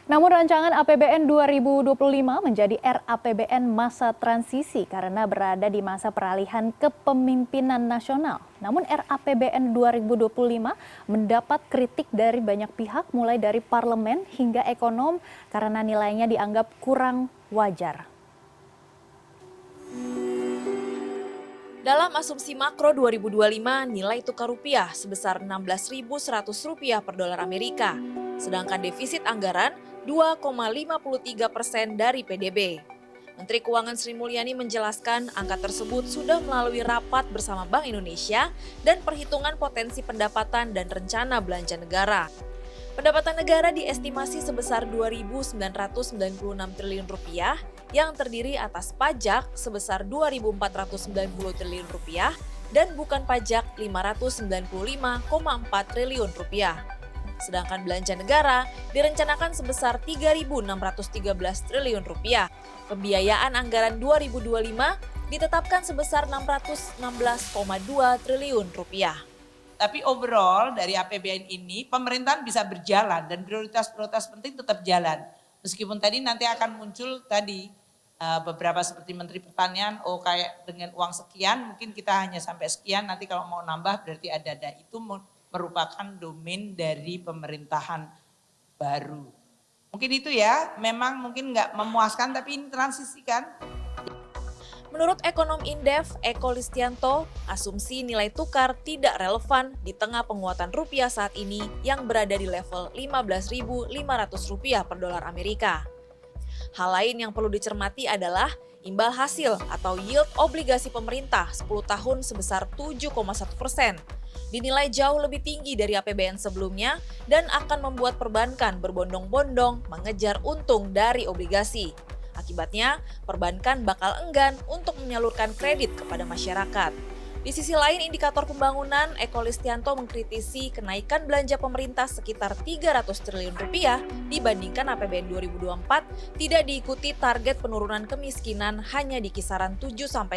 Namun rancangan APBN 2025 menjadi RAPBN masa transisi karena berada di masa peralihan kepemimpinan nasional. Namun RAPBN 2025 mendapat kritik dari banyak pihak mulai dari parlemen hingga ekonom karena nilainya dianggap kurang wajar. Dalam asumsi makro 2025, nilai tukar rupiah sebesar Rp16.100 per dolar Amerika, sedangkan defisit anggaran 2,53% dari PDB. Menteri Keuangan Sri Mulyani menjelaskan angka tersebut sudah melalui rapat bersama Bank Indonesia dan perhitungan potensi pendapatan dan rencana belanja negara. Pendapatan negara diestimasi sebesar Rp2.996 triliun yang terdiri atas pajak sebesar Rp2.490 triliun dan bukan pajak Rp595,4 triliun. Sedangkan belanja negara direncanakan sebesar Rp3.613 triliun. Pembiayaan anggaran 2025 ditetapkan sebesar Rp616,2 triliun. Tapi overall dari APBN ini pemerintahan bisa berjalan dan prioritas-prioritas penting tetap jalan. Meskipun tadi nanti akan muncul beberapa seperti Menteri Pertanian, kayak dengan uang sekian mungkin kita hanya sampai sekian, nanti kalau mau nambah berarti ada. Itu merupakan domain dari pemerintahan baru. Mungkin itu ya, memang mungkin nggak memuaskan tapi ini transisi kan. Menurut ekonom Indef, Eko Listianto, asumsi nilai tukar tidak relevan di tengah penguatan rupiah saat ini yang berada di level Rp15.500 per dolar Amerika. Hal lain yang perlu dicermati adalah imbal hasil atau yield obligasi pemerintah 10 tahun sebesar 7,1%. Dinilai jauh lebih tinggi dari APBN sebelumnya dan akan membuat perbankan berbondong-bondong mengejar untung dari obligasi. Akibatnya, perbankan bakal enggan untuk menyalurkan kredit kepada masyarakat. Di sisi lain, indikator pembangunan, Eko Listianto mengkritisi kenaikan belanja pemerintah sekitar Rp300 triliun dibandingkan APBN 2024 tidak diikuti target penurunan kemiskinan hanya di kisaran 7-8%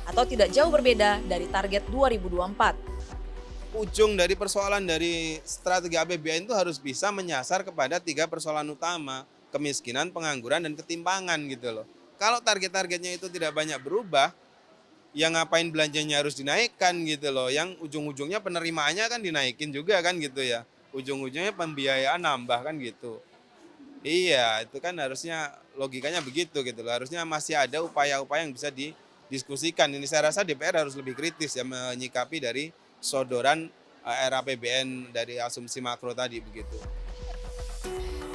atau tidak jauh berbeda dari target 2024. Ujung dari persoalan dari strategi APBN itu harus bisa menyasar kepada 3 persoalan utama. Kemiskinan, pengangguran, dan ketimpangan gitu loh. Kalau target-targetnya itu tidak banyak berubah, yang ngapain belanjanya harus dinaikkan gitu loh. Yang ujung-ujungnya penerimaannya kan dinaikin juga kan gitu ya. Ujung-ujungnya pembiayaan nambah kan gitu. Iya, itu kan harusnya logikanya begitu gitu loh. Harusnya masih ada upaya-upaya yang bisa didiskusikan. Ini saya rasa DPR harus lebih kritis ya menyikapi dari sodoran RAPBN dari asumsi makro tadi begitu.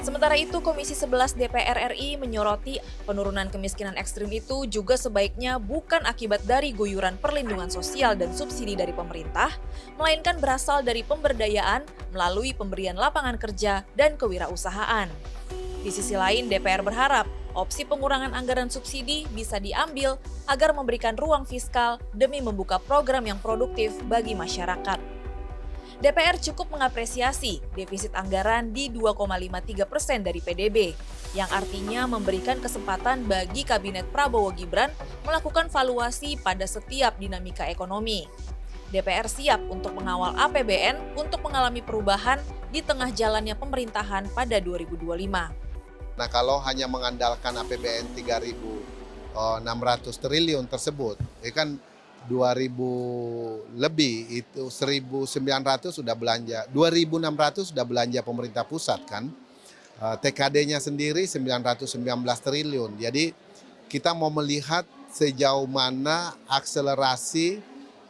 Sementara itu, Komisi 11 DPR RI menyoroti penurunan kemiskinan ekstrim itu juga sebaiknya bukan akibat dari guyuran perlindungan sosial dan subsidi dari pemerintah, melainkan berasal dari pemberdayaan melalui pemberian lapangan kerja dan kewirausahaan. Di sisi lain, DPR berharap opsi pengurangan anggaran subsidi bisa diambil agar memberikan ruang fiskal demi membuka program yang produktif bagi masyarakat. DPR cukup mengapresiasi defisit anggaran di 2,53% dari PDB, yang artinya memberikan kesempatan bagi Kabinet Prabowo Gibran melakukan valuasi pada setiap dinamika ekonomi. DPR siap untuk mengawal APBN untuk mengalami perubahan di tengah jalannya pemerintahan pada 2025. Nah, kalau hanya mengandalkan APBN 3.600 triliun tersebut, kan 2.000 lebih itu 1.900 sudah belanja, 2.600 sudah belanja pemerintah pusat kan. TKD-nya sendiri 919 triliun. Jadi kita mau melihat sejauh mana akselerasi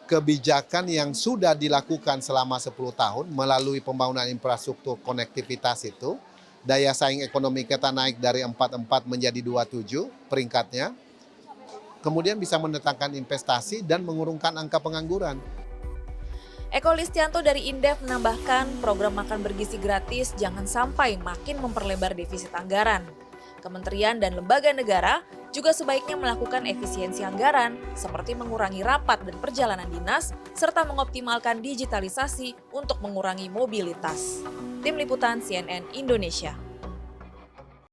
kebijakan yang sudah dilakukan selama 10 tahun melalui pembangunan infrastruktur konektivitas itu. Daya saing ekonomi kita naik dari 44 menjadi 27 peringkatnya. Kemudian bisa mendatangkan investasi dan mengurungkan angka pengangguran. Eko Listianto dari Indef menambahkan program makan bergizi gratis jangan sampai makin memperlebar defisit anggaran. Kementerian dan lembaga negara juga sebaiknya melakukan efisiensi anggaran seperti mengurangi rapat dan perjalanan dinas serta mengoptimalkan digitalisasi untuk mengurangi mobilitas. Tim Liputan CNN Indonesia.